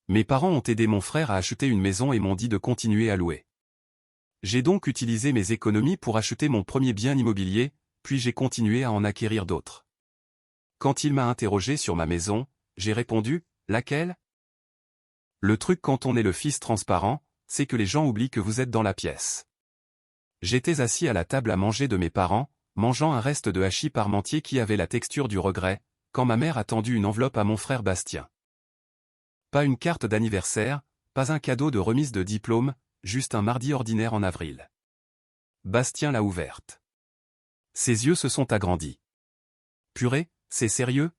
Mes parents ont aidé mon frère à acheter une maison et m'ont dit de continuer à louer. J'ai donc utilisé mes économies pour acheter mon premier bien immobilier, puis j'ai continué à en acquérir d'autres. Quand il m'a interrogé sur ma maison, j'ai répondu, « Laquelle ?» Le truc quand on est le fils transparent, c'est que les gens oublient que vous êtes dans la pièce. J'étais assis à la table à manger de mes parents, mangeant un reste de hachis parmentier qui avait la texture du regret, quand ma mère a tendu une enveloppe à mon frère Bastien. Pas une carte d'anniversaire, pas un cadeau de remise de diplôme, juste un mardi ordinaire en avril. Bastien l'a ouverte. Ses yeux se sont agrandis. « Purée, c'est sérieux ?»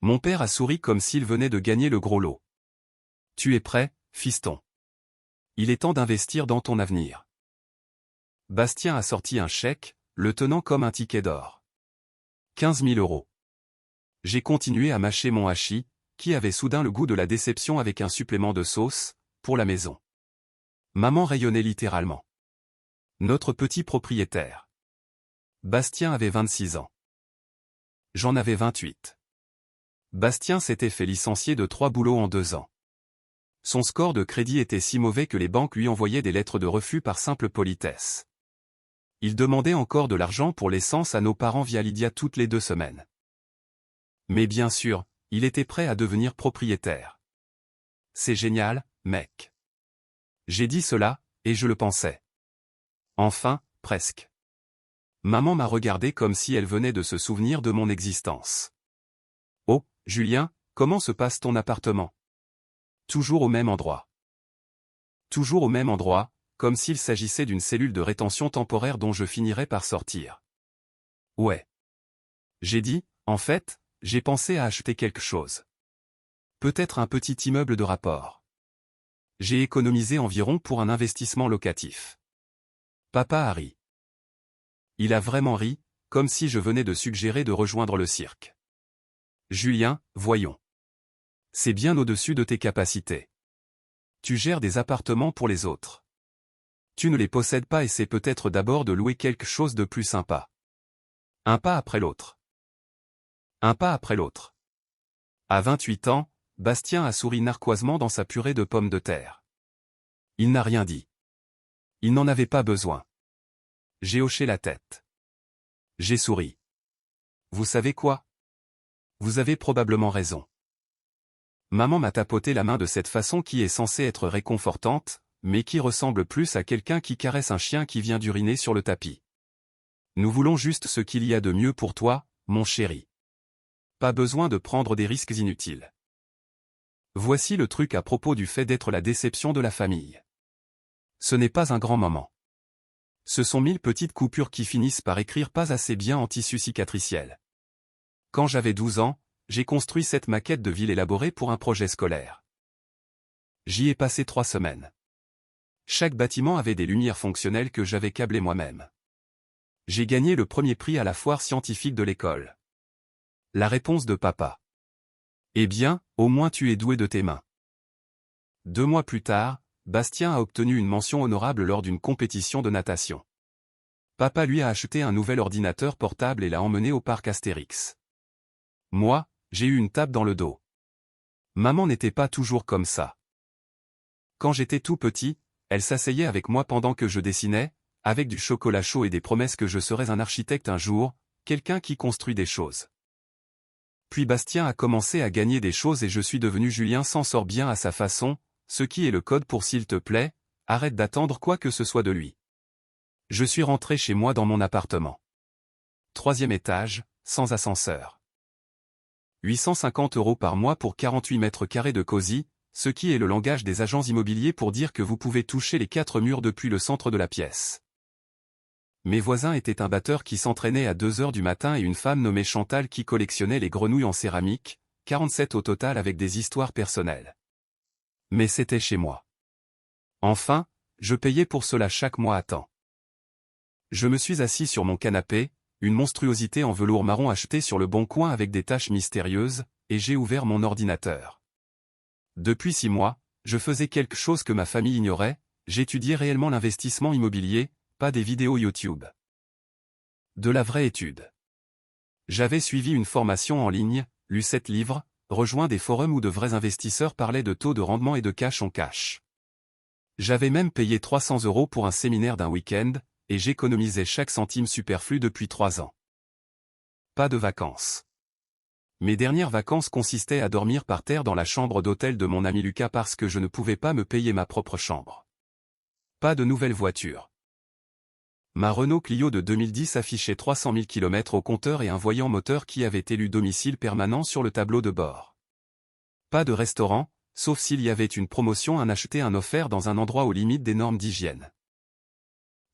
Mon père a souri comme s'il venait de gagner le gros lot. « Tu es prêt, fiston. Il est temps d'investir dans ton avenir. » Bastien a sorti un chèque, le tenant comme un ticket d'or. 15 000 €. J'ai continué à mâcher mon hachis, qui avait soudain le goût de la déception avec un supplément de sauce, pour la maison. Maman rayonnait littéralement. Notre petit propriétaire. Bastien avait 26 ans. J'en avais 28. Bastien s'était fait licencier de 3 boulots en 2 ans. Son score de crédit était si mauvais que les banques lui envoyaient des lettres de refus par simple politesse. Il demandait encore de l'argent pour l'essence à nos parents via Lydia toutes les 2 semaines. Mais bien sûr, il était prêt à devenir propriétaire. C'est génial, mec. J'ai dit cela, et je le pensais. Enfin, presque. Maman m'a regardé comme si elle venait de se souvenir de mon existence. Oh, Julien, comment se passe ton appartement? Toujours au même endroit. Toujours au même endroit, comme s'il s'agissait d'une cellule de rétention temporaire dont je finirais par sortir. Ouais. J'ai dit, en fait, j'ai pensé à acheter quelque chose. Peut-être un petit immeuble de rapport. J'ai économisé environ pour un investissement locatif. Papa a ri. Il a vraiment ri, comme si je venais de suggérer de rejoindre le cirque. Julien, voyons. C'est bien au-dessus de tes capacités. Tu gères des appartements pour les autres. Tu ne les possèdes pas et c'est peut-être d'abord de louer quelque chose de plus sympa. Un pas après l'autre. Un pas après l'autre. À 28 ans, Bastien a souri narquoisement dans sa purée de pommes de terre. Il n'a rien dit. Il n'en avait pas besoin. J'ai hoché la tête. J'ai souri. Vous savez quoi? Vous avez probablement raison. Maman m'a tapoté la main de cette façon qui est censée être réconfortante, mais qui ressemble plus à quelqu'un qui caresse un chien qui vient d'uriner sur le tapis. Nous voulons juste ce qu'il y a de mieux pour toi, mon chéri. Pas besoin de prendre des risques inutiles. Voici le truc à propos du fait d'être la déception de la famille. Ce n'est pas un grand moment. Ce sont 1000 petites coupures qui finissent par écrire pas assez bien en tissu cicatriciel. Quand j'avais 12 ans, j'ai construit cette maquette de ville élaborée pour un projet scolaire. J'y ai passé 3 semaines. Chaque bâtiment avait des lumières fonctionnelles que j'avais câblées moi-même. J'ai gagné le premier prix à la foire scientifique de l'école. La réponse de papa. Eh bien, au moins tu es doué de tes mains. 2 mois plus tard, Bastien a obtenu une mention honorable lors d'une compétition de natation. Papa lui a acheté un nouvel ordinateur portable et l'a emmené au parc Astérix. Moi, j'ai eu une tape dans le dos. Maman n'était pas toujours comme ça. Quand j'étais tout petit, elle s'asseyait avec moi pendant que je dessinais, avec du chocolat chaud et des promesses que je serais un architecte un jour, quelqu'un qui construit des choses. Puis Bastien a commencé à gagner des choses et je suis devenu Julien s'en sort bien à sa façon, ce qui est le code pour s'il te plaît, arrête d'attendre quoi que ce soit de lui. Je suis rentré chez moi dans mon appartement. 3e étage, sans ascenseur. 850 € par mois pour 48 mètres carrés de cosy, ce qui est le langage des agents immobiliers pour dire que vous pouvez toucher les 4 murs depuis le centre de la pièce. Mes voisins étaient un batteur qui s'entraînait à 2 heures du matin et une femme nommée Chantal qui collectionnait les grenouilles en céramique, 47 au total avec des histoires personnelles. Mais c'était chez moi. Enfin, je payais pour cela chaque mois à temps. Je me suis assis sur mon canapé, une monstruosité en velours marron achetée sur le Bon Coin avec des taches mystérieuses, et j'ai ouvert mon ordinateur. Depuis 6 mois, je faisais quelque chose que ma famille ignorait, j'étudiais réellement l'investissement immobilier, pas des vidéos YouTube. De la vraie étude. J'avais suivi une formation en ligne, lu 7 livres, rejoint des forums où de vrais investisseurs parlaient de taux de rendement et de cash on cash. J'avais même payé 300 € pour un séminaire d'un week-end, et j'économisais chaque centime superflu depuis 3 ans. Pas de vacances. Mes dernières vacances consistaient à dormir par terre dans la chambre d'hôtel de mon ami Lucas parce que je ne pouvais pas me payer ma propre chambre. Pas de nouvelle voiture. Ma Renault Clio de 2010 affichait 300 000 km au compteur et un voyant moteur qui avait élu domicile permanent sur le tableau de bord. Pas de restaurant, sauf s'il y avait une promotion un acheté un offert dans un endroit aux limites des normes d'hygiène.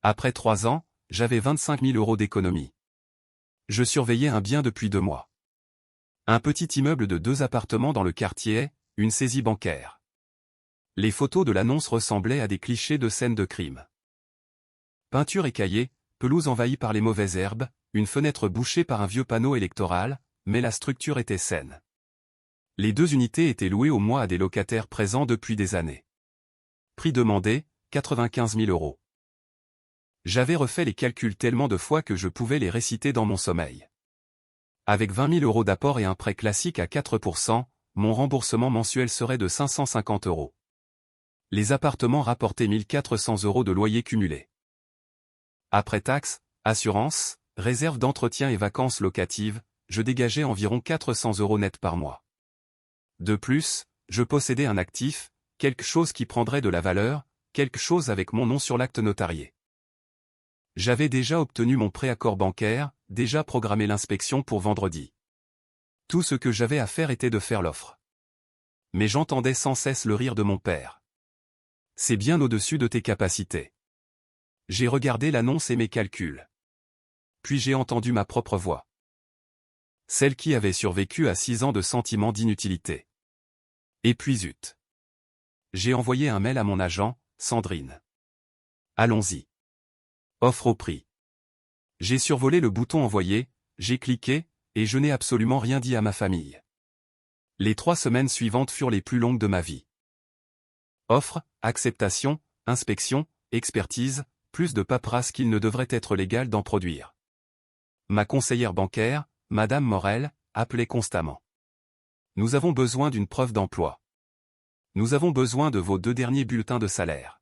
Après 3 ans, j'avais 25 000 € d'économie. Je surveillais un bien depuis 2 mois. Un petit immeuble de 2 appartements dans le quartier, une saisie bancaire. Les photos de l'annonce ressemblaient à des clichés de scènes de crime. Peinture écaillée, pelouse envahie par les mauvaises herbes, une fenêtre bouchée par un vieux panneau électoral, mais la structure était saine. Les 2 unités étaient louées au mois à des locataires présents depuis des années. Prix demandé, 95 000 €. J'avais refait les calculs tellement de fois que je pouvais les réciter dans mon sommeil. Avec 20 000 € d'apport et un prêt classique à 4%, mon remboursement mensuel serait de 550 €. Les appartements rapportaient 1 400 € de loyer cumulé. Après taxes, assurance, réserve d'entretien et vacances locatives, je dégageais environ 400 € net par mois. De plus, je possédais un actif, quelque chose qui prendrait de la valeur, quelque chose avec mon nom sur l'acte notarié. J'avais déjà obtenu mon préaccord bancaire, déjà programmé l'inspection pour vendredi. Tout ce que j'avais à faire était de faire l'offre. Mais j'entendais sans cesse le rire de mon père. C'est bien au-dessus de tes capacités. J'ai regardé l'annonce et mes calculs. Puis j'ai entendu ma propre voix. Celle qui avait survécu à 6 ans de sentiment d'inutilité. Et puis zut. J'ai envoyé un mail à mon agent, Sandrine. Allons-y. Offre au prix. J'ai survolé le bouton envoyer, j'ai cliqué, et je n'ai absolument rien dit à ma famille. Les 3 semaines suivantes furent les plus longues de ma vie. Offre, acceptation, inspection, expertise, plus de paperasse qu'il ne devrait être légal d'en produire. Ma conseillère bancaire, Madame Morel, appelait constamment. Nous avons besoin d'une preuve d'emploi. Nous avons besoin de vos 2 derniers bulletins de salaire.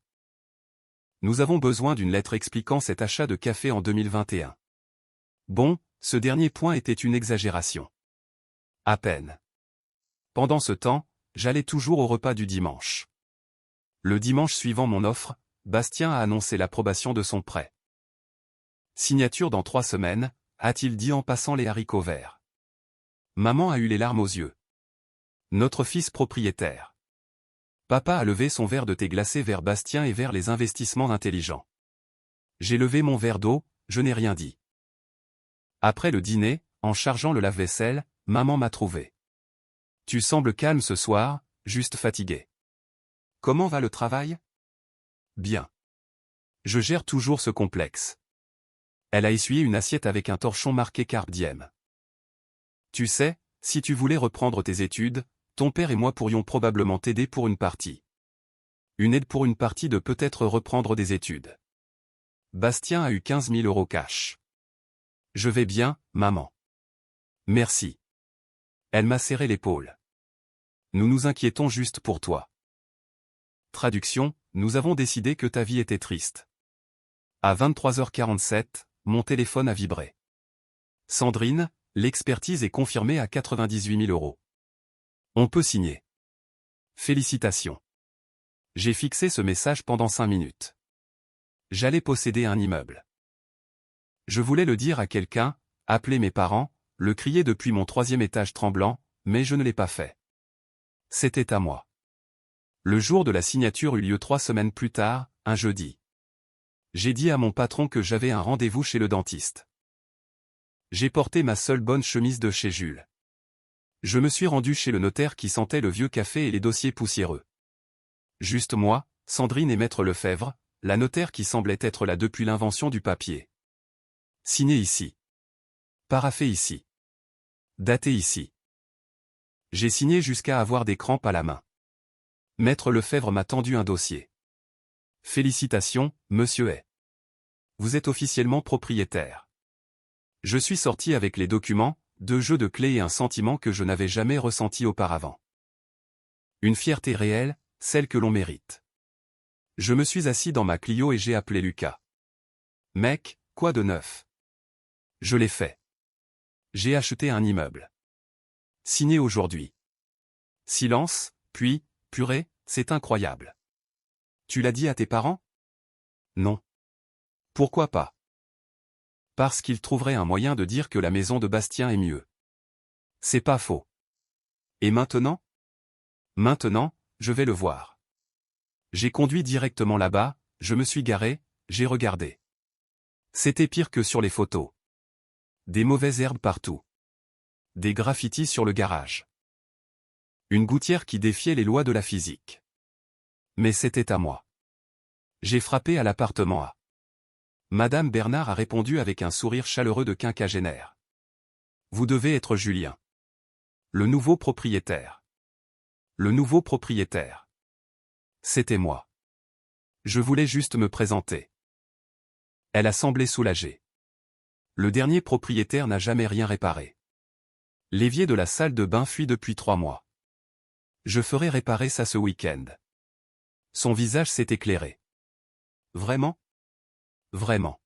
Nous avons besoin d'une lettre expliquant cet achat de café en 2021. Bon, ce dernier point était une exagération. À peine. Pendant ce temps, j'allais toujours au repas du dimanche. Le dimanche suivant mon offre, Bastien a annoncé l'approbation de son prêt. Signature dans 3 semaines, a-t-il dit en passant les haricots verts. Maman a eu les larmes aux yeux. Notre fils propriétaire. Papa a levé son verre de thé glacé vers Bastien et vers les investissements intelligents. J'ai levé mon verre d'eau, je n'ai rien dit. Après le dîner, en chargeant le lave-vaisselle, maman m'a trouvé. Tu sembles calme ce soir, juste fatigué. Comment va le travail? Bien. Je gère toujours ce complexe. Elle a essuyé une assiette avec un torchon marqué Carpe Diem. Tu sais, si tu voulais reprendre tes études, ton père et moi pourrions probablement t'aider pour une partie. Une aide pour une partie de peut-être reprendre des études. Bastien a eu 15 000 € cash. Je vais bien, maman. Merci. Elle m'a serré l'épaule. Nous nous inquiétons juste pour toi. Traduction, nous avons décidé que ta vie était triste. À 23h47, mon téléphone a vibré. Sandrine, l'expertise est confirmée à 98 000 €. On peut signer. Félicitations. J'ai fixé ce message pendant 5 minutes. J'allais posséder un immeuble. Je voulais le dire à quelqu'un, appeler mes parents, le crier depuis mon 3e étage tremblant, mais je ne l'ai pas fait. C'était à moi. Le jour de la signature eut lieu 3 semaines plus tard, un jeudi. J'ai dit à mon patron que j'avais un rendez-vous chez le dentiste. J'ai porté ma seule bonne chemise de chez Jules. Je me suis rendu chez le notaire qui sentait le vieux café et les dossiers poussiéreux. Juste moi, Sandrine et Maître Lefebvre, la notaire qui semblait être là depuis l'invention du papier. Signé ici. Paraphé ici. Daté ici. J'ai signé jusqu'à avoir des crampes à la main. Maître Lefebvre m'a tendu un dossier. Félicitations, monsieur Hay. Vous êtes officiellement propriétaire. Je suis sorti avec les documents, 2 jeux de clés et un sentiment que je n'avais jamais ressenti auparavant. Une fierté réelle, celle que l'on mérite. Je me suis assis dans ma Clio et j'ai appelé Lucas. Mec, quoi de neuf? Je l'ai fait. J'ai acheté un immeuble. Signé aujourd'hui. Silence, puis, purée, c'est incroyable. Tu l'as dit à tes parents? Non. Pourquoi pas? Parce qu'ils trouveraient un moyen de dire que la maison de Bastien est mieux. C'est pas faux. Et maintenant? Maintenant, je vais le voir. J'ai conduit directement là-bas, je me suis garé, j'ai regardé. C'était pire que sur les photos. Des mauvaises herbes partout. Des graffitis sur le garage. Une gouttière qui défiait les lois de la physique. Mais c'était à moi. J'ai frappé à l'appartement A. Madame Bernard a répondu avec un sourire chaleureux de quinquagénaire. Vous devez être Julien. Le nouveau propriétaire. Le nouveau propriétaire. C'était moi. Je voulais juste me présenter. Elle a semblé soulagée. Le dernier propriétaire n'a jamais rien réparé. L'évier de la salle de bain fuit depuis 3 mois. Je ferai réparer ça ce week-end. Son visage s'est éclairé. Vraiment? Vraiment.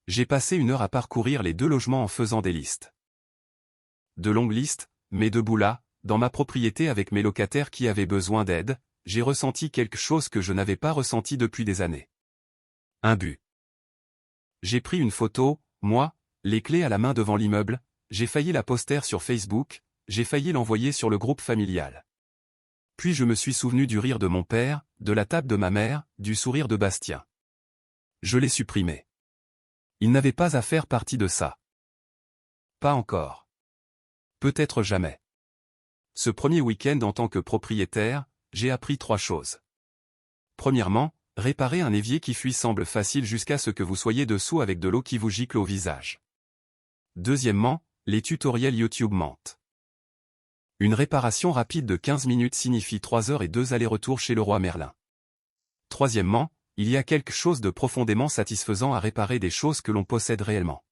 J'ai passé 1 heure à parcourir les 2 logements en faisant des listes. De longues listes, mais debout là, dans ma propriété avec mes locataires qui avaient besoin d'aide, j'ai ressenti quelque chose que je n'avais pas ressenti depuis des années. Un but. J'ai pris une photo, moi, les clés à la main devant l'immeuble, j'ai failli la poster sur Facebook, j'ai failli l'envoyer sur le groupe familial. Puis je me suis souvenu du rire de mon père, de la table de ma mère, du sourire de Bastien. Je l'ai supprimé. Il n'avait pas à faire partie de ça. Pas encore. Peut-être jamais. Ce premier week-end en tant que propriétaire, j'ai appris 3 choses. Premièrement, réparer un évier qui fuit semble facile jusqu'à ce que vous soyez dessous avec de l'eau qui vous gicle au visage. Deuxièmement, les tutoriels YouTube mentent. Une réparation rapide de 15 minutes signifie 3 heures et 2 allers-retours chez Leroy Merlin. Troisièmement, il y a quelque chose de profondément satisfaisant à réparer des choses que l'on possède réellement.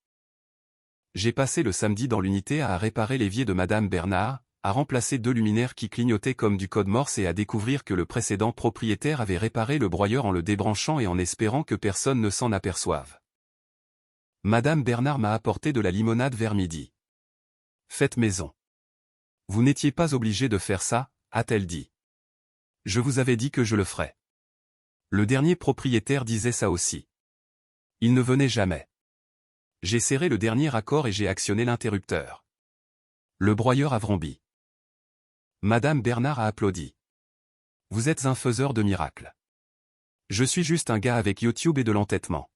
J'ai passé le samedi dans l'unité à réparer l'évier de Madame Bernard, à remplacer 2 luminaires qui clignotaient comme du code Morse et à découvrir que le précédent propriétaire avait réparé le broyeur en le débranchant et en espérant que personne ne s'en aperçoive. Madame Bernard m'a apporté de la limonade vers midi. Faites maison. Vous n'étiez pas obligé de faire ça, a-t-elle dit. Je vous avais dit que je le ferais. Le dernier propriétaire disait ça aussi. Il ne venait jamais. J'ai serré le dernier raccord et j'ai actionné l'interrupteur. Le broyeur a vrombi. Madame Bernard a applaudi. Vous êtes un faiseur de miracles. Je suis juste un gars avec YouTube et de l'entêtement.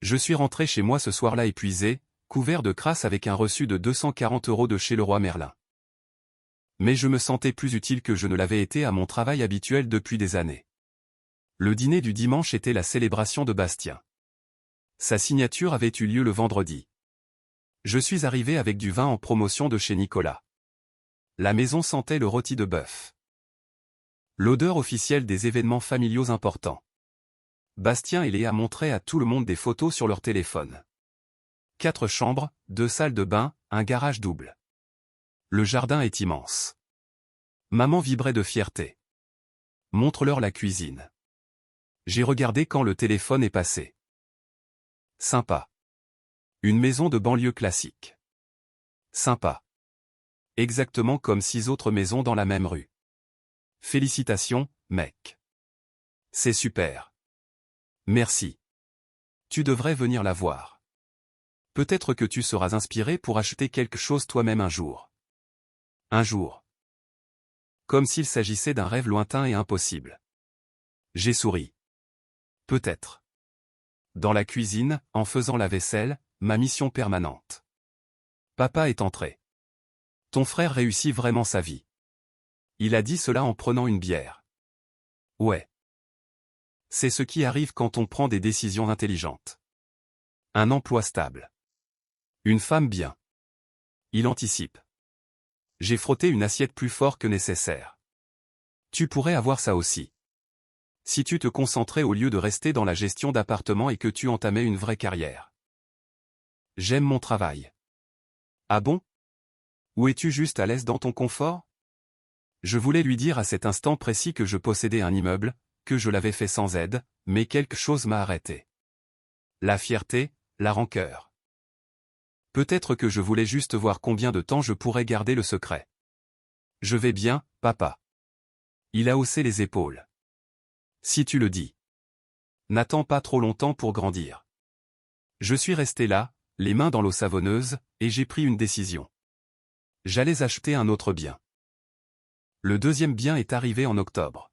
Je suis rentré chez moi ce soir-là épuisé, couvert de crasse avec un reçu de 240 € de chez Leroy Merlin. Mais je me sentais plus utile que je ne l'avais été à mon travail habituel depuis des années. Le dîner du dimanche était la célébration de Bastien. Sa signature avait eu lieu le vendredi. Je suis arrivé avec du vin en promotion de chez Nicolas. La maison sentait le rôti de bœuf. L'odeur officielle des événements familiaux importants. Bastien et Léa montraient à tout le monde des photos sur leur téléphone. 4 chambres, 2 salles de bain, un garage double. Le jardin est immense. Maman vibrait de fierté. Montre-leur la cuisine. J'ai regardé quand le téléphone est passé. Sympa. Une maison de banlieue classique. Sympa. Exactement comme 6 autres maisons dans la même rue. Félicitations, mec. C'est super. Merci. Tu devrais venir la voir. Peut-être que tu seras inspiré pour acheter quelque chose toi-même un jour. Un jour. Comme s'il s'agissait d'un rêve lointain et impossible. J'ai souri. Peut-être. Dans la cuisine, en faisant la vaisselle, ma mission permanente. Papa est entré. Ton frère réussit vraiment sa vie. Il a dit cela en prenant une bière. Ouais. C'est ce qui arrive quand on prend des décisions intelligentes. Un emploi stable. Une femme bien. Il anticipe. J'ai frotté une assiette plus fort que nécessaire. Tu pourrais avoir ça aussi. Si tu te concentrais au lieu de rester dans la gestion d'appartements et que tu entamais une vraie carrière. J'aime mon travail. Ah bon? Ou es-tu juste à l'aise dans ton confort? Je voulais lui dire à cet instant précis que je possédais un immeuble, que je l'avais fait sans aide, mais quelque chose m'a arrêté. La fierté, la rancœur. Peut-être que je voulais juste voir combien de temps je pourrais garder le secret. Je vais bien, papa. Il a haussé les épaules. Si tu le dis. N'attends pas trop longtemps pour grandir. Je suis resté là, les mains dans l'eau savonneuse, et j'ai pris une décision. J'allais acheter un autre bien. Le deuxième bien est arrivé en octobre.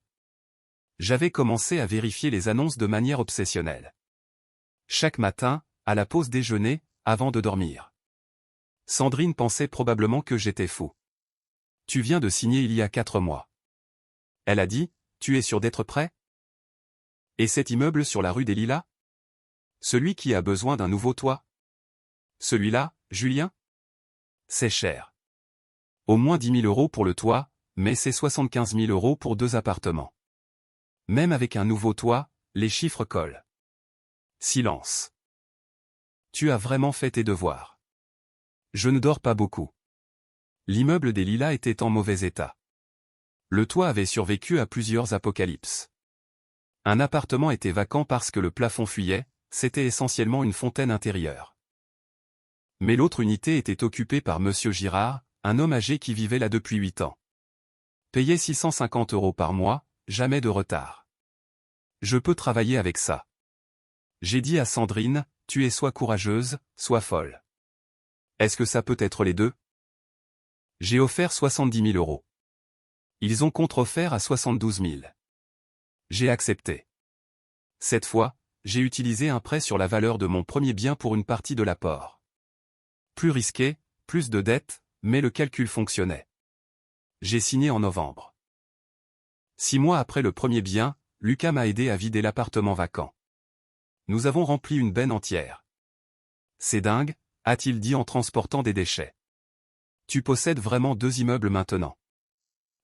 J'avais commencé à vérifier les annonces de manière obsessionnelle. Chaque matin, à la pause déjeuner, avant de dormir. Sandrine pensait probablement que j'étais fou. Tu viens de signer il y a 4 mois. Elle a dit, tu es sûr d'être prêt? Et cet immeuble sur la rue des Lilas? Celui qui a besoin d'un nouveau toit? Celui-là, Julien? C'est cher. Au moins 10 000 € pour le toit, mais c'est 75 000 € pour 2 appartements. Même avec un nouveau toit, les chiffres collent. Silence. Tu as vraiment fait tes devoirs. Je ne dors pas beaucoup. L'immeuble des Lilas était en mauvais état. Le toit avait survécu à plusieurs apocalypses. Un appartement était vacant parce que le plafond fuyait, c'était essentiellement une fontaine intérieure. Mais l'autre unité était occupée par Monsieur Girard, un homme âgé qui vivait là depuis 8 ans. Payé 650 € par mois, jamais de retard. Je peux travailler avec ça. J'ai dit à Sandrine, tu es soit courageuse, soit folle. Est-ce que ça peut être les deux? J'ai offert 70 000 €. Ils ont contre-offert à 72 000. J'ai accepté. Cette fois, j'ai utilisé un prêt sur la valeur de mon premier bien pour une partie de l'apport. Plus risqué, plus de dettes, mais le calcul fonctionnait. J'ai signé en novembre. 6 mois après le premier bien, Lucas m'a aidé à vider l'appartement vacant. Nous avons rempli une benne entière. C'est dingue, a-t-il dit en transportant des déchets. Tu possèdes vraiment 2 immeubles maintenant.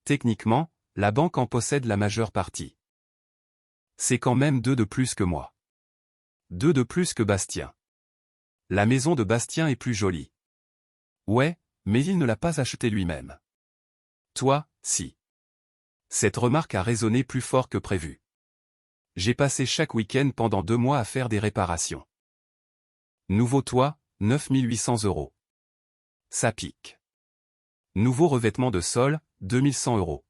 Techniquement, la banque en possède la majeure partie. C'est quand même 2 de plus que moi. 2 de plus que Bastien. La maison de Bastien est plus jolie. Ouais, mais il ne l'a pas achetée lui-même. Toi, si. Cette remarque a résonné plus fort que prévu. J'ai passé chaque week-end pendant 2 mois à faire des réparations. Nouveau toit, 9 800 €. Ça pique. Nouveau revêtement de sol, 2 100 €.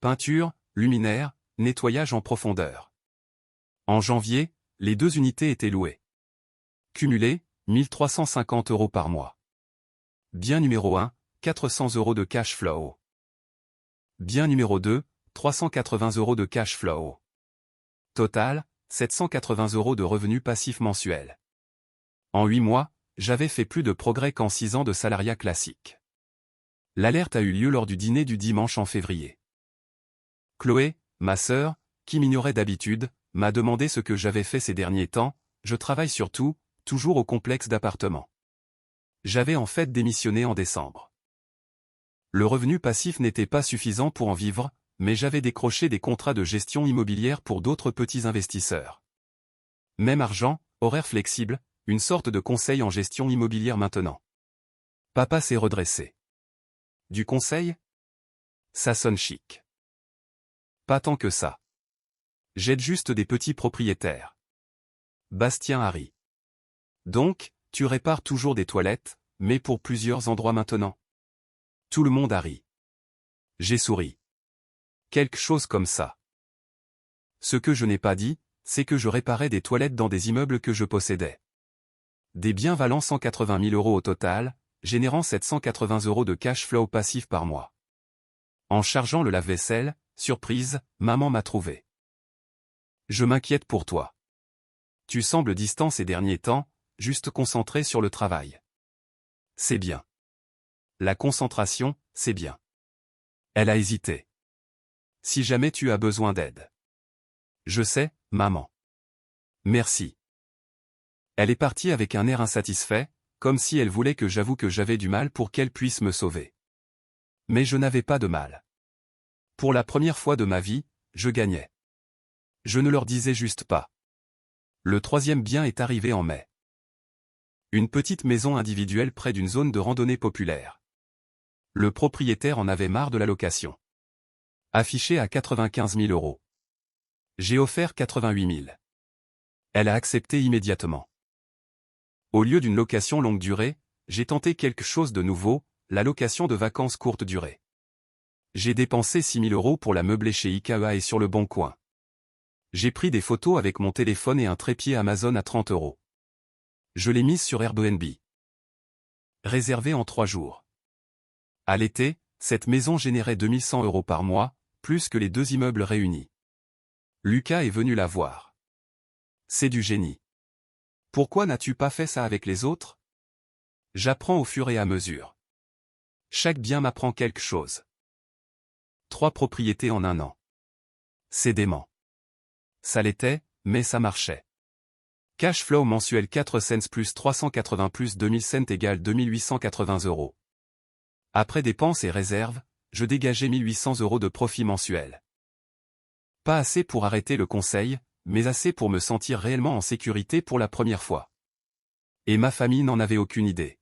Peinture, luminaire, nettoyage en profondeur. En janvier, les 2 unités étaient louées. Cumulé, 1 350 € par mois. Bien numéro 1, 400 € de cash flow. Bien numéro 2, 380 € de cash flow. Total, 780 € de revenus passifs mensuels. En 8 mois, j'avais fait plus de progrès qu'en 6 ans de salariat classique. L'alerte a eu lieu lors du dîner du dimanche en février. Chloé, ma sœur, qui m'ignorait d'habitude, m'a demandé ce que j'avais fait ces derniers temps. Je travaille surtout, toujours au complexe d'appartements. J'avais en fait démissionné en décembre. Le revenu passif n'était pas suffisant pour en vivre, mais j'avais décroché des contrats de gestion immobilière pour d'autres petits investisseurs. Même argent, horaire flexible, une sorte de conseil en gestion immobilière maintenant. Papa s'est redressé. Du conseil? Ça sonne chic. Pas tant que ça. J'aide juste des petits propriétaires. Bastien a ri. Donc, tu répares toujours des toilettes, mais pour plusieurs endroits maintenant. Tout le monde a ri. J'ai souri. Quelque chose comme ça. Ce que je n'ai pas dit, c'est que je réparais des toilettes dans des immeubles que je possédais. Des biens valant 180 000 € au total, générant 780 € de cash flow passif par mois. En chargeant le lave-vaisselle, surprise, maman m'a trouvé. Je m'inquiète pour toi. Tu sembles distant ces derniers temps, juste concentré sur le travail. C'est bien. La concentration, c'est bien. Elle a hésité. Si jamais tu as besoin d'aide. Je sais, maman. Merci. Elle est partie avec un air insatisfait, comme si elle voulait que j'avoue que j'avais du mal pour qu'elle puisse me sauver. Mais je n'avais pas de mal. Pour la première fois de ma vie, je gagnais. Je ne leur disais juste pas. Le 3e bien est arrivé en mai. Une petite maison individuelle près d'une zone de randonnée populaire. Le propriétaire en avait marre de la location. Affiché à 95 000 €. J'ai offert 88 000. Elle a accepté immédiatement. Au lieu d'une location longue durée, j'ai tenté quelque chose de nouveau, la location de vacances courte durée. J'ai dépensé 6 000 € pour la meubler chez IKEA et sur le Bon Coin. J'ai pris des photos avec mon téléphone et un trépied Amazon à 30 €. Je l'ai mise sur Airbnb. Réservée en 3 jours. À l'été, cette maison générait 2100 € par mois, plus que les 2 immeubles réunis. Lucas est venu la voir. C'est du génie. Pourquoi n'as-tu pas fait ça avec les autres? J'apprends au fur et à mesure. Chaque bien m'apprend quelque chose. 3 propriétés en un an. C'est dément. Ça l'était, mais ça marchait. Cash flow mensuel 4 cents plus 380 plus 2000 cents égale 2880 €. Après dépenses et réserves, je dégageais 1800 € de profit mensuel. Pas assez pour arrêter le conseil, mais assez pour me sentir réellement en sécurité pour la première fois. Et ma famille n'en avait aucune idée.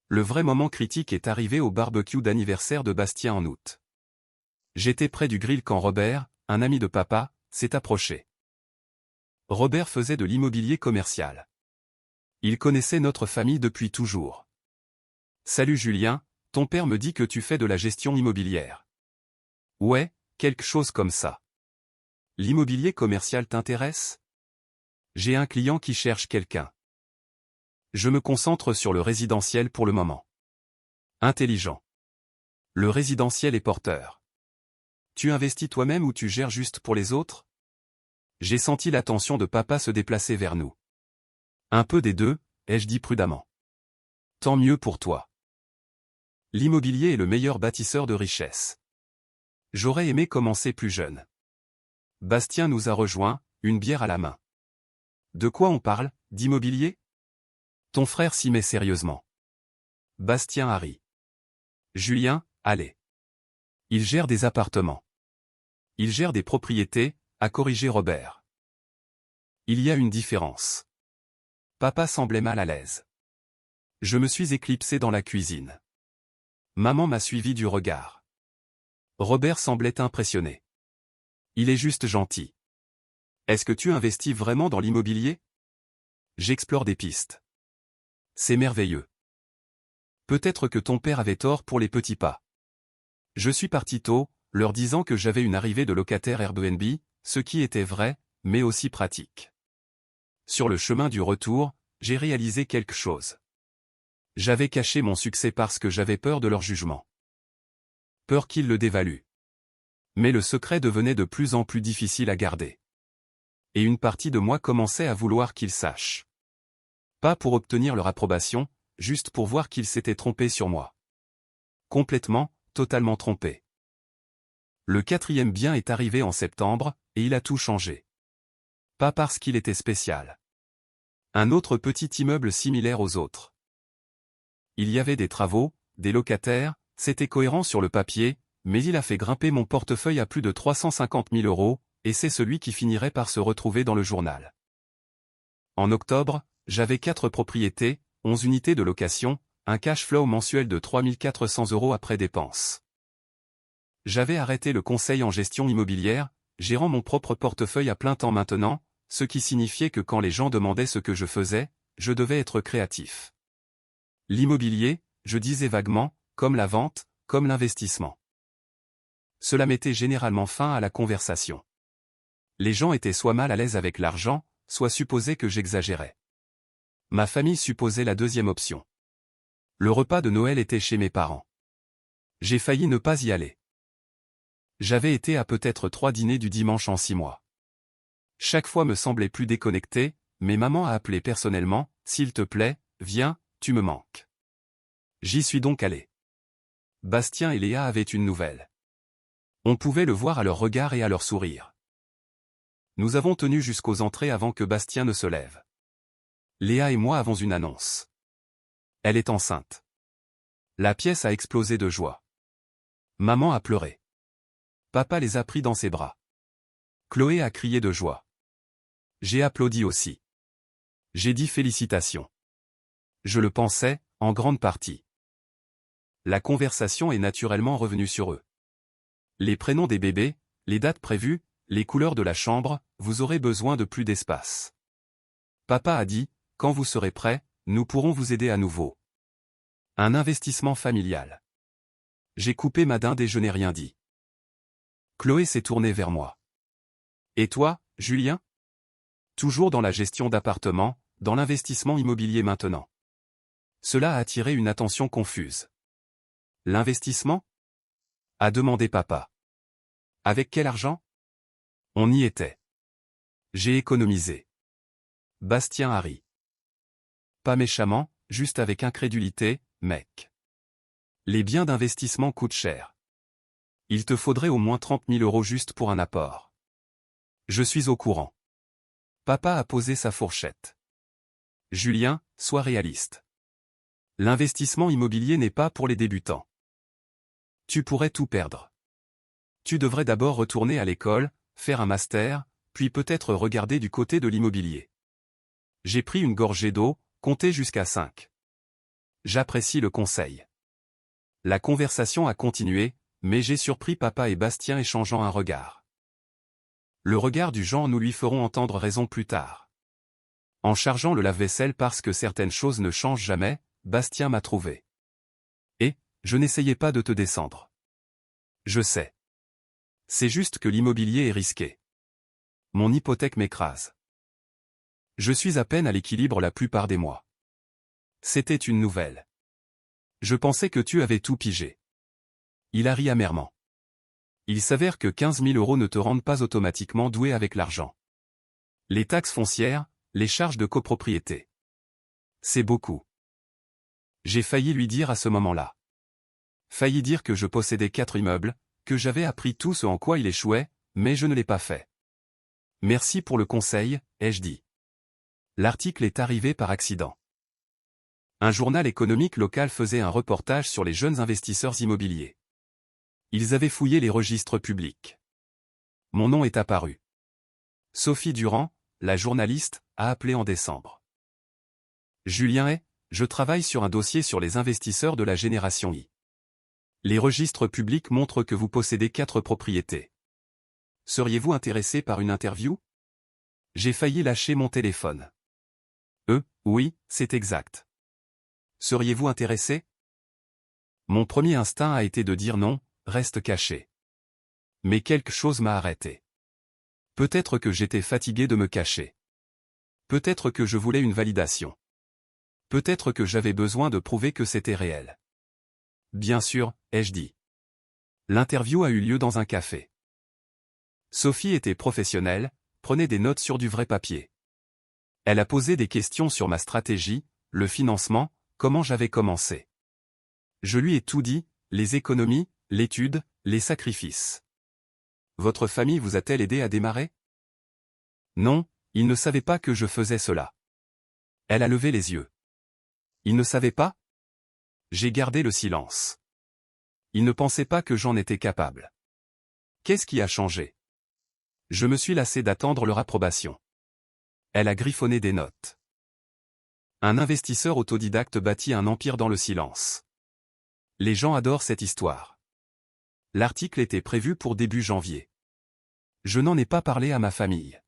Le vrai moment critique est arrivé au barbecue d'anniversaire de Bastien en août. J'étais près du grill quand Robert, un ami de papa, s'est approché. Robert faisait de l'immobilier commercial. Il connaissait notre famille depuis toujours. Salut Julien, ton père me dit que tu fais de la gestion immobilière. Ouais, quelque chose comme ça. L'immobilier commercial t'intéresse? J'ai un client qui cherche quelqu'un. Je me concentre sur le résidentiel pour le moment. Intelligent. Le résidentiel est porteur. Tu investis toi-même ou tu gères juste pour les autres? J'ai senti l'attention de papa se déplacer vers nous. Un peu des deux, ai-je dit prudemment. Tant mieux pour toi. L'immobilier est le meilleur bâtisseur de richesse. J'aurais aimé commencer plus jeune. Bastien nous a rejoints, une bière à la main. De quoi on parle, d'immobilier? Ton frère s'y met sérieusement. Bastien a ri. Julien, allez. Il gère des appartements. Il gère des propriétés, a corrigé Robert. Il y a une différence. Papa semblait mal à l'aise. Je me suis éclipsé dans la cuisine. Maman m'a suivi du regard. Robert semblait impressionné. Il est juste gentil. Est-ce que tu investis vraiment dans l'immobilier? J'explore des pistes. C'est merveilleux. Peut-être que ton père avait tort pour les petits pas. Je suis parti tôt, leur disant que j'avais une arrivée de locataires Airbnb, ce qui était vrai, mais aussi pratique. Sur le chemin du retour, j'ai réalisé quelque chose. J'avais caché mon succès parce que j'avais peur de leur jugement. Peur qu'ils le dévaluent. Mais le secret devenait de plus en plus difficile à garder. Et une partie de moi commençait à vouloir qu'ils sachent. Pas pour obtenir leur approbation, juste pour voir qu'ils s'étaient trompés sur moi. Complètement, totalement trompés. Le 4e bien est arrivé en septembre, et il a tout changé. Pas parce qu'il était spécial. Un autre petit immeuble similaire aux autres. Il y avait des travaux, des locataires, c'était cohérent sur le papier, mais il a fait grimper mon portefeuille à plus de 350 000 €, et c'est celui qui finirait par se retrouver dans le journal. En octobre, j'avais 4 propriétés, 11 unités de location, un cash flow mensuel de 3 400 € après dépenses. J'avais arrêté le conseil en gestion immobilière, gérant mon propre portefeuille à plein temps maintenant, ce qui signifiait que quand les gens demandaient ce que je faisais, je devais être créatif. L'immobilier, je disais vaguement, comme la vente, comme l'investissement. Cela mettait généralement fin à la conversation. Les gens étaient soit mal à l'aise avec l'argent, soit supposaient que j'exagérais. Ma famille supposait la deuxième option. Le repas de Noël était chez mes parents. J'ai failli ne pas y aller. J'avais été à peut-être 3 dîners du dimanche en 6 mois. Chaque fois me semblait plus déconnecté, mais maman a appelé personnellement, « S'il te plaît, viens, tu me manques ». J'y suis donc allé. Bastien et Léa avaient une nouvelle. On pouvait le voir à leur regard et à leur sourire. Nous avons tenu jusqu'aux entrées avant que Bastien ne se lève. Léa et moi avons une annonce. Elle est enceinte. La pièce a explosé de joie. Maman a pleuré. Papa les a pris dans ses bras. Chloé a crié de joie. J'ai applaudi aussi. J'ai dit félicitations. Je le pensais, en grande partie. La conversation est naturellement revenue sur eux. Les prénoms des bébés, les dates prévues, les couleurs de la chambre, vous aurez besoin de plus d'espace. Papa a dit, quand vous serez prêt, nous pourrons vous aider à nouveau. Un investissement familial. J'ai coupé ma dinde et je n'ai rien dit. Chloé s'est tournée vers moi. Et toi, Julien? Toujours dans la gestion d'appartements, dans l'investissement immobilier maintenant. Cela a attiré une attention confuse. L'investissement? A demandé papa. Avec quel argent? On y était. J'ai économisé. Bastien a ri. Pas méchamment, juste avec incrédulité, mec. Les biens d'investissement coûtent cher. Il te faudrait au moins 30 000 € juste pour un apport. Je suis au courant. Papa a posé sa fourchette. Julien, sois réaliste. L'investissement immobilier n'est pas pour les débutants. Tu pourrais tout perdre. Tu devrais d'abord retourner à l'école, faire un master, puis peut-être regarder du côté de l'immobilier. J'ai pris une gorgée d'eau, compté jusqu'à 5. J'apprécie le conseil. La conversation a continué, mais j'ai surpris papa et Bastien échangeant un regard. Le regard du genre nous lui ferons entendre raison plus tard. En chargeant le lave-vaisselle parce que certaines choses ne changent jamais, Bastien m'a trouvé. Et, je n'essayais pas de te descendre. Je sais. C'est juste que l'immobilier est risqué. Mon hypothèque m'écrase. Je suis à peine à l'équilibre la plupart des mois. C'était une nouvelle. Je pensais que tu avais tout pigé. Il a ri amèrement. Il s'avère que 15 000 € ne te rendent pas automatiquement doué avec l'argent. Les taxes foncières, les charges de copropriété. C'est beaucoup. J'ai failli lui dire à ce moment-là. Failli dire que je possédais 4 immeubles, que j'avais appris tout ce en quoi il échouait, mais je ne l'ai pas fait. Merci pour le conseil, ai-je dit. L'article est arrivé par accident. Un journal économique local faisait un reportage sur les jeunes investisseurs immobiliers. Ils avaient fouillé les registres publics. Mon nom est apparu. Sophie Durand, la journaliste, a appelé en décembre. Julien, je travaille sur un dossier sur les investisseurs de la génération I. Les registres publics montrent que vous possédez 4 propriétés. Seriez-vous intéressé par une interview? J'ai failli lâcher mon téléphone. Oui, c'est exact. Seriez-vous intéressé? Mon premier instinct a été de dire non, reste caché. Mais quelque chose m'a arrêté. Peut-être que j'étais fatigué de me cacher. Peut-être que je voulais une validation. Peut-être que j'avais besoin de prouver que c'était réel. Bien sûr, ai-je dit. L'interview a eu lieu dans un café. Sophie était professionnelle, prenait des notes sur du vrai papier. Elle a posé des questions sur ma stratégie, le financement, comment j'avais commencé. Je lui ai tout dit, les économies, l'étude, les sacrifices. Votre famille vous a-t-elle aidé à démarrer? Non, ils ne savaient pas que je faisais cela. Elle a levé les yeux. Ils ne savaient pas? J'ai gardé le silence. Ils ne pensaient pas que j'en étais capable. Qu'est-ce qui a changé? Je me suis lassé d'attendre leur approbation. Elle a griffonné des notes. Un investisseur autodidacte bâtit un empire dans le silence. Les gens adorent cette histoire. L'article était prévu pour début janvier. Je n'en ai pas parlé à ma famille.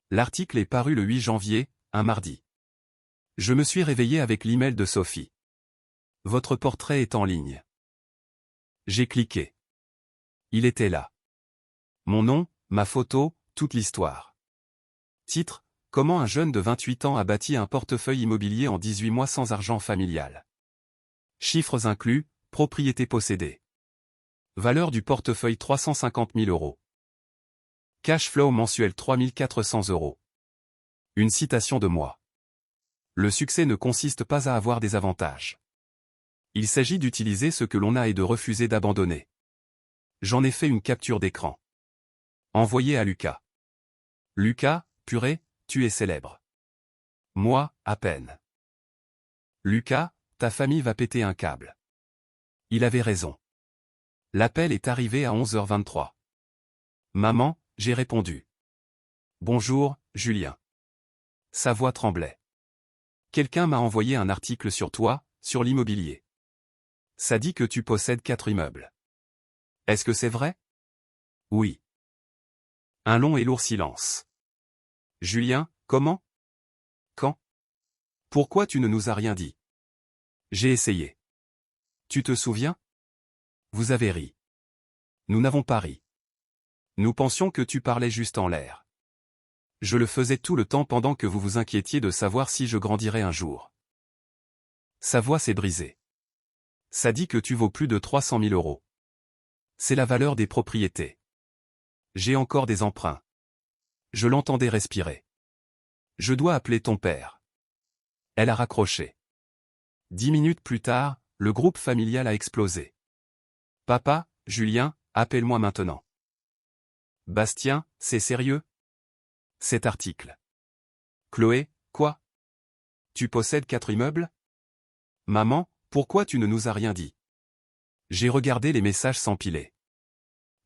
L'article est paru le 8 janvier, un mardi. Je me suis réveillé avec l'email de Sophie. Votre portrait est en ligne. J'ai cliqué. Il était là. Mon nom, ma photo, toute l'histoire. Titre: Comment un jeune de 28 ans a bâti un portefeuille immobilier en 18 mois sans argent familial. Chiffres inclus, propriété possédée. Valeur du portefeuille 350 000 €. Cash flow mensuel 3 400 €. Une citation de moi. Le succès ne consiste pas à avoir des avantages. Il s'agit d'utiliser ce que l'on a et de refuser d'abandonner. J'en ai fait une capture d'écran. Envoyé à Lucas. Lucas, purée, tu es célèbre. Moi, à peine. Lucas, ta famille va péter un câble. Il avait raison. L'appel est arrivé à 11h23. Maman, j'ai répondu. Bonjour, Julien. Sa voix tremblait. quelqu'un m'a envoyé un article sur toi, sur l'immobilier. Ça dit que tu possèdes 4 immeubles. Est-ce que c'est vrai? Oui. Un long et lourd silence. Julien, comment? Quand? Pourquoi tu ne nous as rien dit? J'ai essayé. Tu te souviens? Vous avez ri. Nous n'avons pas ri. Nous pensions que tu parlais juste en l'air. Je le faisais tout le temps pendant que vous vous inquiétiez de savoir si je grandirais un jour. Sa voix s'est brisée. Ça dit que tu vaux plus de 300 000 euros. C'est la valeur des propriétés. J'ai encore des emprunts. Je l'entendais respirer. Je dois appeler ton père. Elle a raccroché. 10 minutes plus tard, le groupe familial a explosé. Papa, Julien, appelle-moi maintenant. Bastien, c'est sérieux? Cet article. Chloé, quoi? Tu possèdes 4 immeubles? Maman, pourquoi tu ne nous as rien dit? J'ai regardé les messages s'empiler.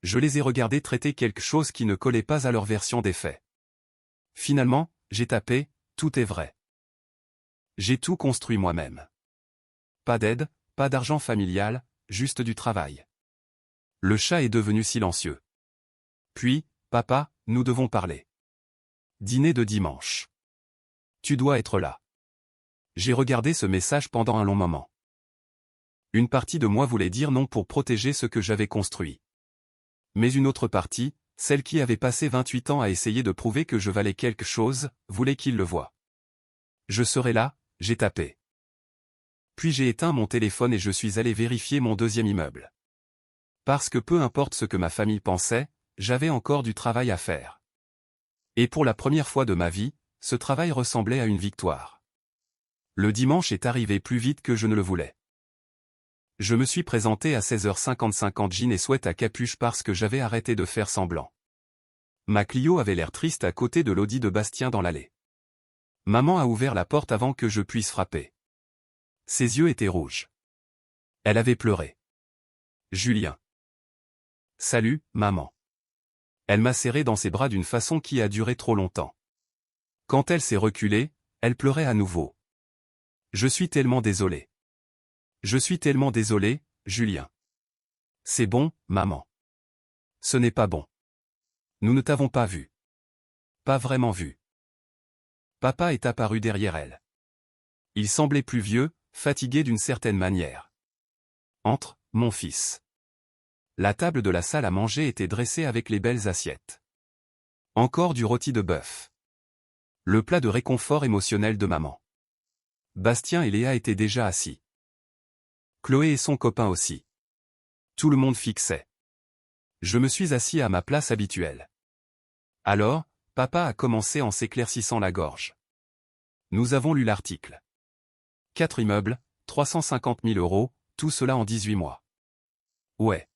Je les ai regardés traiter quelque chose qui ne collait pas à leur version des faits. Finalement, j'ai tapé, tout est vrai. J'ai tout construit moi-même. Pas d'aide, pas d'argent familial, juste du travail. Le chat est devenu silencieux. Puis, papa, nous devons parler. Dîner de dimanche. Tu dois être là. J'ai regardé ce message pendant un long moment. Une partie de moi voulait dire non pour protéger ce que j'avais construit. Mais une autre partie, celle qui avait passé 28 ans à essayer de prouver que je valais quelque chose, voulait qu'il le voie. Je serai là, j'ai tapé. Puis j'ai éteint mon téléphone et je suis allé vérifier mon deuxième immeuble. Parce que peu importe ce que ma famille pensait, j'avais encore du travail à faire. Et pour la première fois de ma vie, ce travail ressemblait à une victoire. Le dimanche est arrivé plus vite que je ne le voulais. Je me suis présenté à 16h55 en jean et sweat à capuche parce que j'avais arrêté de faire semblant. Ma Clio avait l'air triste à côté de l'Audi de Bastien dans l'allée. Maman a ouvert la porte avant que je puisse frapper. Ses yeux étaient rouges. Elle avait pleuré. Julien. Salut, maman. Elle m'a serré dans ses bras d'une façon qui a duré trop longtemps. Quand elle s'est reculée, elle pleurait à nouveau. Je suis tellement désolé. Je suis tellement désolé, Julien. C'est bon, maman. Ce n'est pas bon. Nous ne t'avons pas vu. Pas vraiment vu. Papa est apparu derrière elle. Il semblait plus vieux, fatigué d'une certaine manière. Entre, mon fils. La table de la salle à manger était dressée avec les belles assiettes. Encore du rôti de bœuf. Le plat de réconfort émotionnel de maman. Bastien et Léa étaient déjà assis. Chloé et son copain aussi. Tout le monde fixait. Je me suis assis à ma place habituelle. Alors, papa a commencé en s'éclaircissant la gorge. Nous avons lu l'article. 4 immeubles, 350 000 euros, tout cela en 18 mois. Ouais.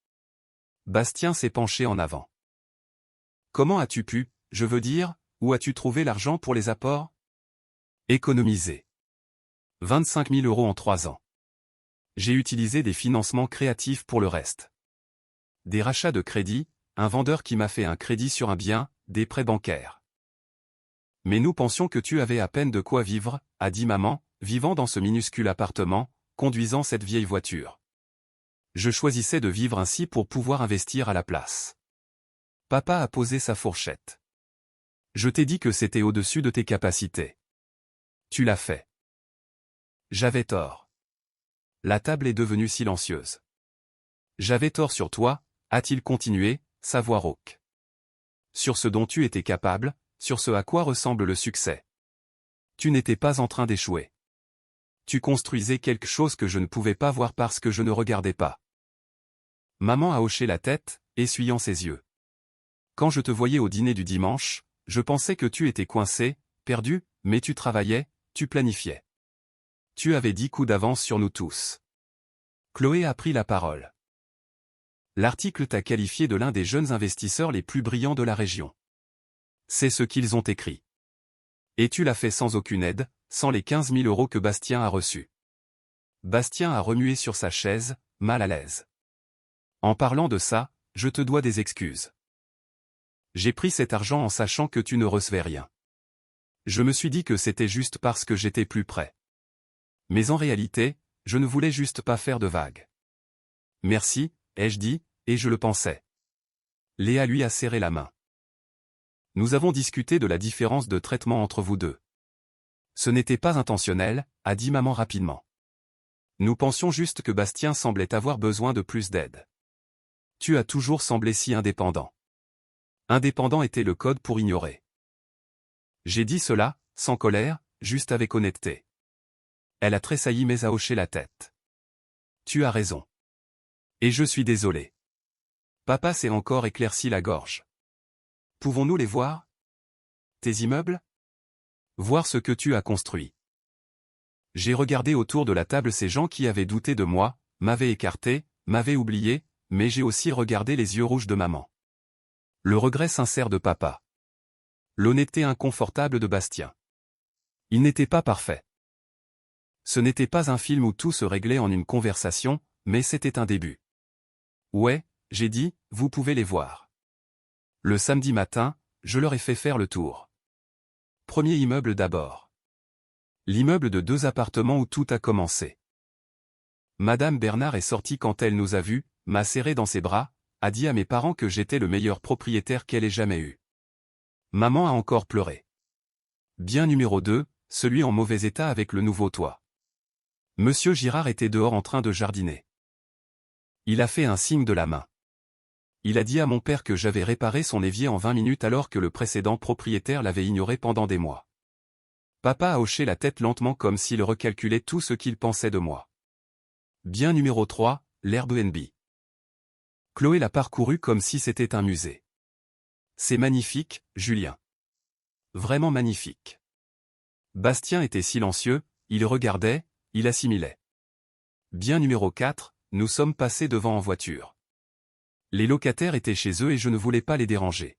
Bastien s'est penché en avant. Comment as-tu pu, je veux dire, où as-tu trouvé l'argent pour les apports? Économiser. 25 000 euros en 3 ans. J'ai utilisé des financements créatifs pour le reste. Des rachats de crédit, un vendeur qui m'a fait un crédit sur un bien, des prêts bancaires. Mais nous pensions que tu avais à peine de quoi vivre, a dit maman, vivant dans ce minuscule appartement, conduisant cette vieille voiture. Je choisissais de vivre ainsi pour pouvoir investir à la place. Papa a posé sa fourchette. Je t'ai dit que c'était au-dessus de tes capacités. Tu l'as fait. J'avais tort. La table est devenue silencieuse. J'avais tort sur toi, a-t-il continué, sa voix rauque. Sur ce dont tu étais capable, sur ce à quoi ressemble le succès. Tu n'étais pas en train d'échouer. Tu construisais quelque chose que je ne pouvais pas voir parce que je ne regardais pas. Maman a hoché la tête, essuyant ses yeux. Quand je te voyais au dîner du dimanche, je pensais que tu étais coincé, perdu, mais tu travaillais, tu planifiais. Tu avais 10 coups d'avance sur nous tous. Chloé a pris la parole. L'article t'a qualifié de l'un des jeunes investisseurs les plus brillants de la région. C'est ce qu'ils ont écrit. Et tu l'as fait sans aucune aide, sans les 15 000 euros que Bastien a reçus. Bastien a remué sur sa chaise, mal à l'aise. En parlant de ça, je te dois des excuses. J'ai pris cet argent en sachant que tu ne recevais rien. Je me suis dit que c'était juste parce que j'étais plus près. Mais en réalité, je ne voulais juste pas faire de vagues. Merci, ai-je dit, et je le pensais. Léa lui a serré la main. Nous avons discuté de la différence de traitement entre vous deux. Ce n'était pas intentionnel, a dit maman rapidement. Nous pensions juste que Bastien semblait avoir besoin de plus d'aide. Tu as toujours semblé si indépendant. Indépendant était le code pour ignorer. J'ai dit cela, sans colère, juste avec honnêteté. Elle a tressailli mais a hoché la tête. Tu as raison. Et je suis désolé. Papa s'est encore éclairci la gorge. Pouvons-nous les voir? Tes immeubles? Voir ce que tu as construit. J'ai regardé autour de la table ces gens qui avaient douté de moi, m'avaient écarté, m'avaient oublié, mais j'ai aussi regardé les yeux rouges de maman. Le regret sincère de papa. L'honnêteté inconfortable de Bastien. Il n'était pas parfait. Ce n'était pas un film où tout se réglait en une conversation, mais c'était un début. Ouais, j'ai dit, vous pouvez les voir. Le samedi matin, je leur ai fait faire le tour. Premier immeuble d'abord. L'immeuble de 2 appartements où tout a commencé. Madame Bernard est sortie quand elle nous a vus, m'a serré dans ses bras, a dit à mes parents que j'étais le meilleur propriétaire qu'elle ait jamais eu. Maman a encore pleuré. Bien numéro 2, celui en mauvais état avec le nouveau toit. Monsieur Girard était dehors en train de jardiner. Il a fait un signe de la main. Il a dit à mon père que j'avais réparé son évier en 20 minutes alors que le précédent propriétaire l'avait ignoré pendant des mois. Papa a hoché la tête lentement comme s'il recalculait tout ce qu'il pensait de moi. Bien numéro 3, l'Airbnb. Chloé l'a parcouru comme si c'était un musée. C'est magnifique, Julien. Vraiment magnifique. Bastien était silencieux, il regardait, il assimilait. Bien numéro 4, nous sommes passés devant en voiture. Les locataires étaient chez eux et je ne voulais pas les déranger.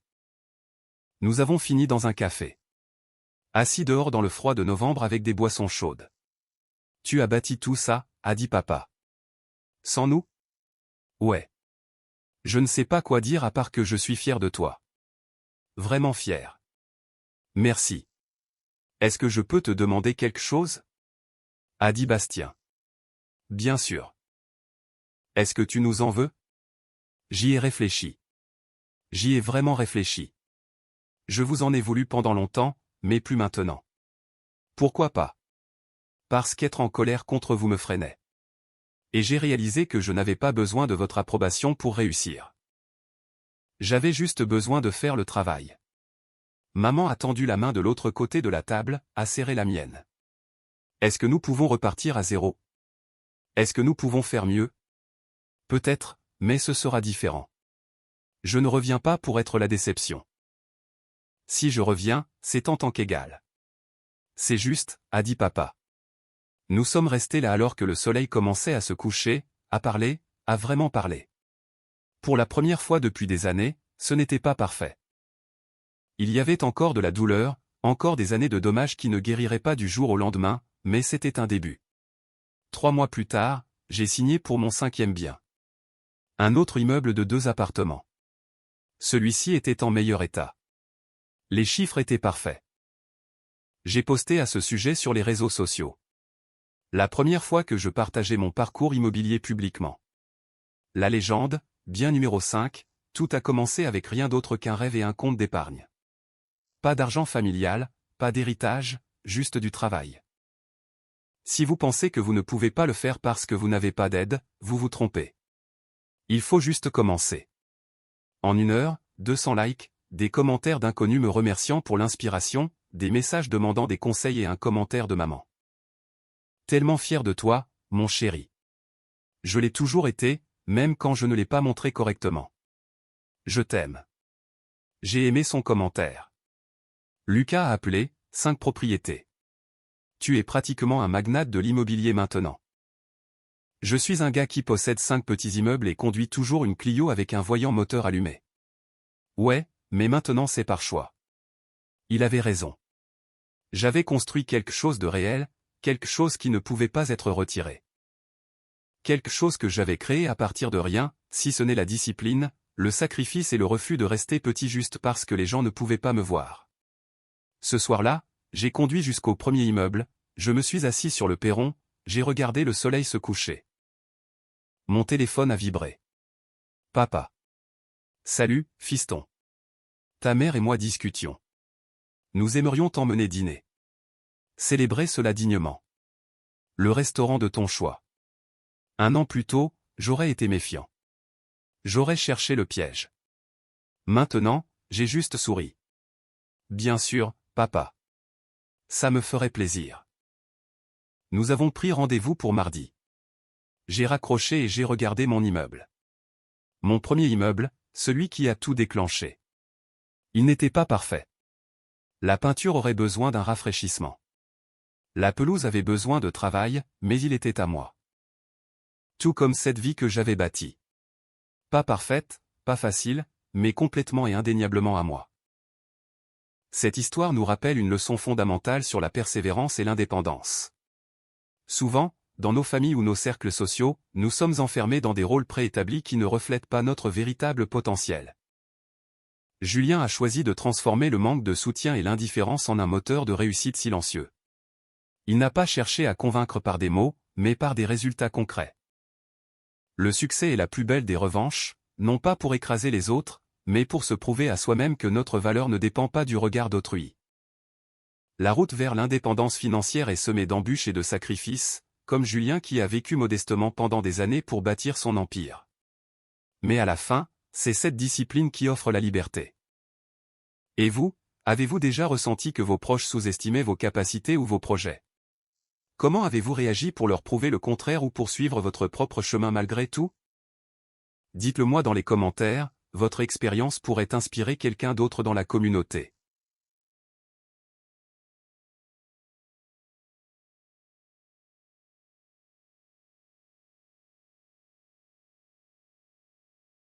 Nous avons fini dans un café. Assis dehors dans le froid de novembre avec des boissons chaudes. Tu as bâti tout ça, a dit papa. Sans nous? Ouais. Je ne sais pas quoi dire à part que je suis fier de toi. Vraiment fier. Merci. Est-ce que je peux te demander quelque chose? A dit Bastien. Bien sûr. Est-ce que tu nous en veux? J'y ai réfléchi. J'y ai vraiment réfléchi. Je vous en ai voulu pendant longtemps, mais plus maintenant. Pourquoi pas? Parce qu'être en colère contre vous me freinait. Et j'ai réalisé que je n'avais pas besoin de votre approbation pour réussir. J'avais juste besoin de faire le travail. Maman a tendu la main de l'autre côté de la table, a serré la mienne. Est-ce que nous pouvons repartir à zéro? Est-ce que nous pouvons faire mieux? Peut-être, mais ce sera différent. Je ne reviens pas pour être la déception. Si je reviens, c'est en tant qu'égal. C'est juste, a dit papa. Nous sommes restés là alors que le soleil commençait à se coucher, à parler, à vraiment parler. Pour la première fois depuis des années, ce n'était pas parfait. Il y avait encore de la douleur, encore des années de dommages qui ne guériraient pas du jour au lendemain, mais c'était un début. 3 mois plus tard, j'ai signé pour mon 5e bien. Un autre immeuble de 2 appartements. Celui-ci était en meilleur état. Les chiffres étaient parfaits. J'ai posté à ce sujet sur les réseaux sociaux. La première fois que je partageais mon parcours immobilier publiquement. La légende, bien numéro 5, tout a commencé avec rien d'autre qu'un rêve et un compte d'épargne. Pas d'argent familial, pas d'héritage, juste du travail. Si vous pensez que vous ne pouvez pas le faire parce que vous n'avez pas d'aide, vous vous trompez. Il faut juste commencer. En 1 heure, 200 likes, des commentaires d'inconnus me remerciant pour l'inspiration, des messages demandant des conseils et un commentaire de maman. Tellement fier de toi, mon chéri. Je l'ai toujours été, même quand je ne l'ai pas montré correctement. Je t'aime. J'ai aimé son commentaire. Lucas a appelé, 5 propriétés. Tu es pratiquement un magnate de l'immobilier maintenant. Je suis un gars qui possède 5 petits immeubles et conduit toujours une Clio avec un voyant moteur allumé. Ouais, mais maintenant c'est par choix. Il avait raison. J'avais construit quelque chose de réel, quelque chose qui ne pouvait pas être retiré. Quelque chose que j'avais créé à partir de rien, si ce n'est la discipline, le sacrifice et le refus de rester petit juste parce que les gens ne pouvaient pas me voir. Ce soir-là, j'ai conduit jusqu'au premier immeuble, je me suis assis sur le perron, j'ai regardé le soleil se coucher. Mon téléphone a vibré. Papa. Salut, fiston. Ta mère et moi discutions. Nous aimerions t'emmener dîner. Célébrer cela dignement. Le restaurant de ton choix. 1 an plus tôt, j'aurais été méfiant. J'aurais cherché le piège. Maintenant, j'ai juste souri. Bien sûr, papa. Ça me ferait plaisir. Nous avons pris rendez-vous pour mardi. J'ai raccroché et j'ai regardé mon immeuble. Mon premier immeuble, celui qui a tout déclenché. Il n'était pas parfait. La peinture aurait besoin d'un rafraîchissement. La pelouse avait besoin de travail, mais il était à moi. Tout comme cette vie que j'avais bâtie. Pas parfaite, pas facile, mais complètement et indéniablement à moi. Cette histoire nous rappelle une leçon fondamentale sur la persévérance et l'indépendance. Souvent, dans nos familles ou nos cercles sociaux, nous sommes enfermés dans des rôles préétablis qui ne reflètent pas notre véritable potentiel. Julien a choisi de transformer le manque de soutien et l'indifférence en un moteur de réussite silencieux. Il n'a pas cherché à convaincre par des mots, mais par des résultats concrets. Le succès est la plus belle des revanches, non pas pour écraser les autres, mais pour se prouver à soi-même que notre valeur ne dépend pas du regard d'autrui. La route vers l'indépendance financière est semée d'embûches et de sacrifices, comme Julien qui a vécu modestement pendant des années pour bâtir son empire. Mais à la fin, c'est cette discipline qui offre la liberté. Et vous, avez-vous déjà ressenti que vos proches sous-estimaient vos capacités ou vos projets? Comment avez-vous réagi pour leur prouver le contraire ou pour suivre votre propre chemin malgré tout? Dites-le moi dans les commentaires, votre expérience pourrait inspirer quelqu'un d'autre dans la communauté.